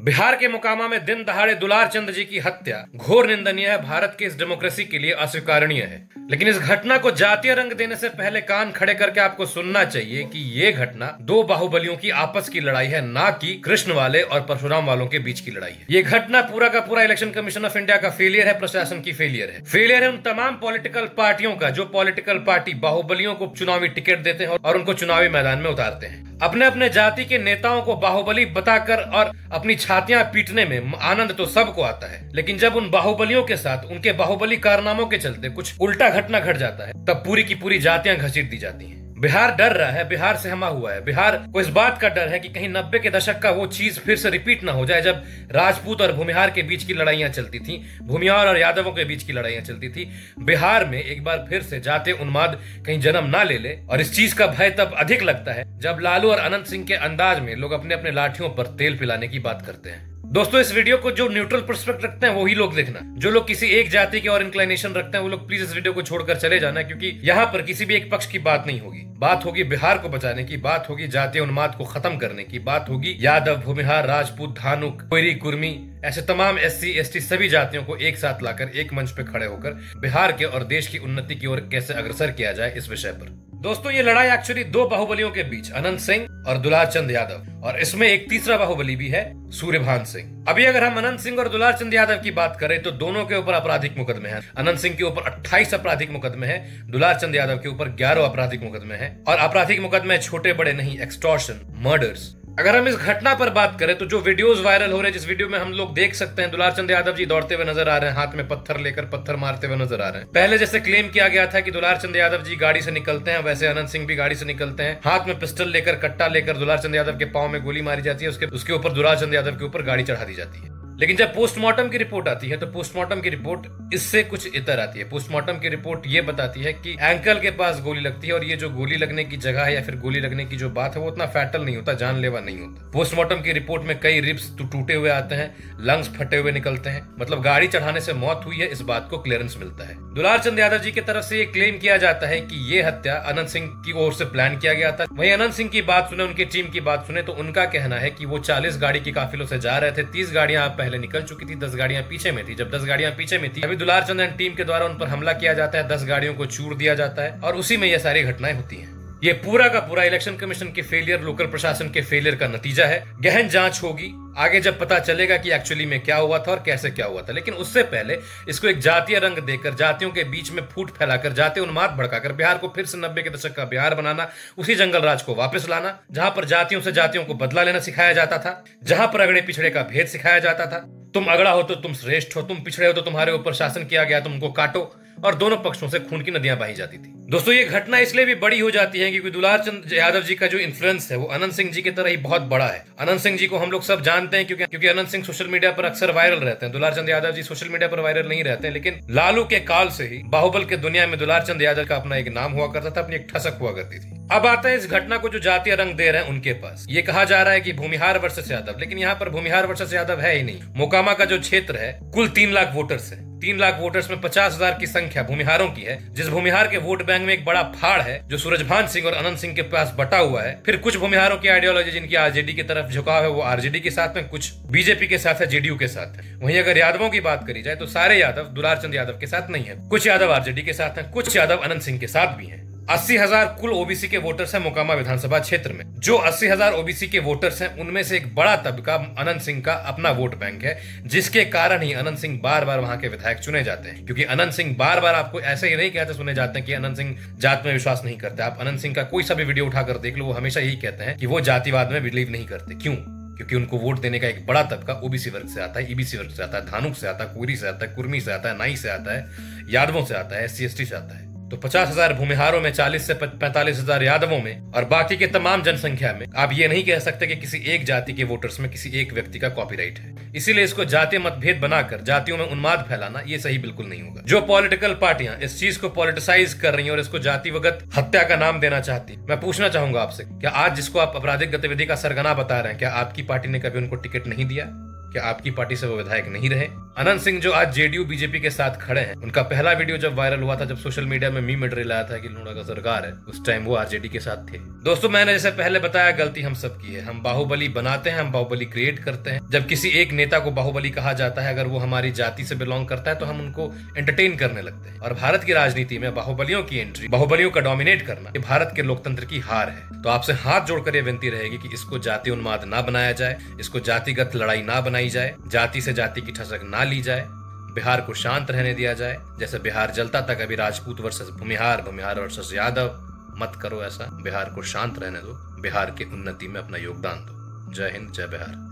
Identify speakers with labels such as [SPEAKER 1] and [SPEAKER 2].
[SPEAKER 1] बिहार के मोकामा में दिन दहाड़े दुलार चंद जी की हत्या घोर निंदनीय है, भारत की इस डेमोक्रेसी के लिए अस्वीकारनीय है। लेकिन इस घटना को जातीय रंग देने से पहले कान खड़े करके आपको सुनना चाहिए कि ये घटना दो बाहुबलियों की आपस की लड़ाई है, ना कि कृष्ण वाले और परशुराम वालों के बीच की लड़ाई है। ये घटना पूरा का पूरा इलेक्शन कमीशन ऑफ इंडिया का फेलियर है, प्रशासन की फेलियर है उन तमाम पॉलिटिकल पार्टियों का जो पॉलिटिकल पार्टी बाहुबलियों को चुनावी टिकट देते हैं और उनको चुनावी मैदान में उतारते हैं। अपने अपने जाति के नेताओं को बाहुबली बताकर और अपनी छातियां पीटने में आनंद तो सबको आता है, लेकिन जब उन बाहुबलियों के साथ उनके बाहुबली कारनामों के चलते कुछ उल्टा घटना घट जाता है, तब पूरी की पूरी जातियां घसीट दी जाती हैं। बिहार डर रहा है, बिहार सहमा हुआ है। बिहार को इस बात का डर है कि कहीं 90 के दशक का वो चीज फिर से रिपीट ना हो जाए, जब राजपूत और भूमिहार के बीच की लड़ाइयां चलती थी, भूमिहार और यादवों के बीच की लड़ाइयां चलती थी। बिहार में एक बार फिर से जातीय उन्माद कहीं जन्म ना ले ले, और इस चीज का भय तब अधिक लगता है जब लालू और अनंत सिंह के अंदाज में लोग अपने अपने लाठियों पर तेल पिलाने की बात करते हैं। दोस्तों, इस वीडियो को जो न्यूट्रल पर्सपेक्टिव रखते हैं वही लोग देखना, जो लोग किसी एक जाति के और इंक्लिनेशन रखते हैं वो लोग प्लीज इस वीडियो को छोड़कर चले जाना, क्योंकि यहाँ पर किसी भी एक पक्ष की बात नहीं होगी। बात होगी बिहार को बचाने की, बात होगी जातीय उन्माद को खत्म करने की, बात होगी यादव, भूमिहार, राजपूत, धानुक, कोयरी, कुर्मी, ऐसे तमाम SC ST सभी जातियों को एक साथ लाकर एक मंच पे खड़े होकर बिहार के और देश की उन्नति की ओर कैसे अग्रसर किया जाए, इस विषय पर। दोस्तों, ये लड़ाई एक्चुअली दो बाहुबलियों के बीच, अनंत सिंह और दुलार चंद यादव, और इसमें एक तीसरा बाहुबली भी है, सूर्यभान सिंह। अभी अगर हम अनंत सिंह और दुलार चंद यादव की बात करें तो दोनों के ऊपर आपराधिक मुकदमे हैं। अनंत सिंह के ऊपर 28 आपराधिक मुकदमे हैं, दुलार चंद यादव के ऊपर 11 आपराधिक मुकदमे हैं। और आपराधिक मुकदमे छोटे बड़े नहीं, एक्सटॉर्शन, मर्डर्स। अगर हम इस घटना पर बात करें तो जो वीडियोस वायरल हो रहे हैं, जिस वीडियो में हम लोग देख सकते हैं दुलार चंद यादव जी दौड़ते हुए नजर आ रहे हैं, हाथ में पत्थर लेकर पत्थर मारते हुए नजर आ रहे हैं। पहले जैसे क्लेम किया गया था कि दुलार चंद यादव जी गाड़ी से निकलते हैं, वैसे अनंत सिंह भी गाड़ी से निकलते हैं, हाथ में पिस्टल लेकर, कट्टा लेकर दुलार चंद यादव के पांव में गोली मारी जाती है, उसके ऊपर दुलार चंद यादव के ऊपर गाड़ी चढ़ा दी जाती है। लेकिन जब पोस्टमार्टम की रिपोर्ट आती है तो पोस्टमार्टम की रिपोर्ट इससे कुछ इतर आती है। पोस्टमार्टम की रिपोर्ट ये बताती है कि एंकल के पास गोली लगती है, और ये जो गोली लगने की जगह है या फिर गोली लगने की जो बात है वो उतना फैटल नहीं होता, जानलेवा नहीं होता। पोस्टमार्टम की रिपोर्ट में कई रिब्स टूटे हुए आते हैं, लंग्स फटे हुए निकलते हैं, मतलब गाड़ी चढ़ाने से मौत हुई है, इस बात को क्लियरेंस मिलता है। दुलार चंद यादव जी की तरफ से ये क्लेम किया जाता है कि ये हत्या अनंत सिंह की ओर से प्लान किया गया था। वहीं अनंत सिंह की बात सुने, उनकी टीम की बात सुने तो उनका कहना है कि वो 40 गाड़ी की काफिलों से जा रहे थे, 30 गाड़ियां पहले निकल चुकी थी, 10 गाड़ियां पीछे में थी। जब 10 गाड़ियां पीछे में थी, अभी दुलार चंद एंड टीम के द्वारा उन पर हमला किया जाता है, 10 गाड़ियों को चूर दिया जाता है, और उसी में ये सारी घटनाएं होती हैं। ये पूरा का पूरा इलेक्शन कमीशन के फेलियर, लोकल प्रशासन के फेलियर का नतीजा है। गहन जांच होगी आगे, जब पता चलेगा कि एक्चुअली में क्या हुआ था और कैसे क्या हुआ था। लेकिन उससे पहले इसको एक जातीय रंग देकर, जातियों के बीच में फूट फैलाकर, जातीय उन्माद भड़काकर बिहार को फिर से 90 के दशक का बिहार बनाना, उसी जंगल राज को वापस लाना, जहां पर जातियों से जातियों को बदला लेना सिखाया जाता था, जहां पर अगड़े पिछड़े का भेद सिखाया जाता था। तुम अगड़ा हो तो तुम श्रेष्ठ हो, तुम पिछड़े हो तो तुम्हारे ऊपर शासन किया गया, तुमको काटो, और दोनों पक्षों से खून की नदियां बही जाती थी। दोस्तों, ये घटना इसलिए भी बड़ी हो जाती है क्योंकि दुलार चंद यादव जी का जो इन्फ्लुएंस है वो अनंत सिंह जी की तरह ही बहुत बड़ा है। अनंत सिंह जी को हम लोग सब जानते हैं क्योंकि अनंत सिंह सोशल मीडिया पर अक्सर वायरल रहते हैं। दुलार चंद यादव जी सोशल मीडिया पर वायरल नहीं रहते हैं, लेकिन लालू के काल से ही बाहुबल के दुनिया में दुलार चंद यादव का अपना एक नाम हुआ करता था, अपनी एक ठसक हुआ करती थी। अब आता है इस घटना को जो जातीय रंग दे रहे हैं उनके पास। ये कहा जा रहा है कि भूमिहार वर्सेस यादव, लेकिन यहाँ पर भूमिहार वर्सेस यादव है ही नहीं। मोकामा का जो क्षेत्र है, कुल 3 लाख वोटर्स है। 3 लाख वोटर्स में 50,000 की संख्या भूमिहारों की है, जिस भूमिहार के वोट बैंक में एक बड़ा फाड़ है जो सूरजभान सिंह और अनंत सिंह के पास बटा हुआ है। फिर कुछ भूमिहारों की आइडियोलॉजी जिनकी RJD की तरफ झुकाव है वो RJD के साथ में, कुछ BJP के साथ है, JDU के साथ है। वहीं अगर यादवों की बात करी जाए तो सारे यादव दुलार चंद यादव के साथ नहीं है, कुछ यादव RJD के साथ है, कुछ यादव अनंत सिंह के साथ भी है। 80,000 कुल OBC के वोटर्स हैं मोकामा विधानसभा क्षेत्र में। जो 80,000 OBC के वोटर्स हैं उनमें से एक बड़ा तबका अनंत सिंह का अपना वोट बैंक है, जिसके कारण ही अनंत सिंह बार बार वहां के विधायक चुने जाते हैं। क्योंकि अनंत सिंह बार बार, आपको ऐसे ही नहीं कहते सुने जाते हैं कि अनंत सिंह जात में विश्वास नहीं करते। आप अनंत सिंह का कोई सा भी वीडियो उठाकर देख लो, वो हमेशा यही कहते हैं कि वो जातिवाद में बिलीव नहीं करते। क्यों? क्योंकि उनको वोट देने का एक बड़ा तबका OBC वर्ग से आता है, EBC वर्ग से आता है, धानुक से आता है, कोयरी से आता है, कुर्मी से आता है, नाई से आता है, यादवों से आता है, SC ST से आता है। तो 50,000 भूमिहारों में, 40 से 45,000 यादवों में और बाकी के तमाम जनसंख्या में आप ये नहीं कह सकते कि किसी एक जाति के वोटर्स में किसी एक व्यक्ति का कॉपीराइट है। इसीलिए इसको जातीय मतभेद बनाकर जातियों में उन्माद फैलाना ये सही बिल्कुल नहीं होगा। जो पॉलिटिकल पार्टियां इस चीज को पॉलिटिसाइज कर रही हैं और इसको जातिवगत हत्या का नाम देना चाहती, मैं पूछना चाहूंगा आपसे, क्या आज जिसको आप आपराधिक गतिविधि का सरगना बता रहे हैं, क्या आपकी पार्टी ने कभी उनको टिकट नहीं दिया? क्या आपकी पार्टी से वो विधायक नहीं रहे? अनंत सिंह जो आज जेडीयू बीजेपी के साथ खड़े हैं, उनका पहला वीडियो जब वायरल हुआ था, जब सोशल मीडिया में मीम मटेरियल आया था कि लूणा का सरकार है, उस टाइम वो आरजेडी के साथ थे। दोस्तों, मैंने जैसे पहले बताया, गलती हम सब की है। हम बाहुबली बनाते हैं, हम बाहुबली क्रिएट करते हैं। जब किसी एक नेता को बाहुबली कहा जाता है, अगर वो हमारी जाति से बिलोंग करता है, तो हम उनको एंटरटेन करने लगते हैं। और भारत की राजनीति में बाहुबलियों की एंट्री, बाहुबलियों का डोमिनेट करना, ये भारत के लोकतंत्र की हार है। तो आपसे हाथ जोड़कर ये विनती रहेगी कि इसको जाति उन्माद ना बनाया जाए, इसको जातिगत लड़ाई ना बनाई जाए, जाति से जाति की ठसक ना ली जाए, बिहार को शांत रहने दिया जाए। जैसे बिहार जलता था कभी राजपूत वर्सेस भूमिहार, भूमिहार वर्सेस यादव, मत करो ऐसा। बिहार को शांत रहने दो, बिहार की उन्नति में अपना योगदान दो। जय हिंद, जय बिहार।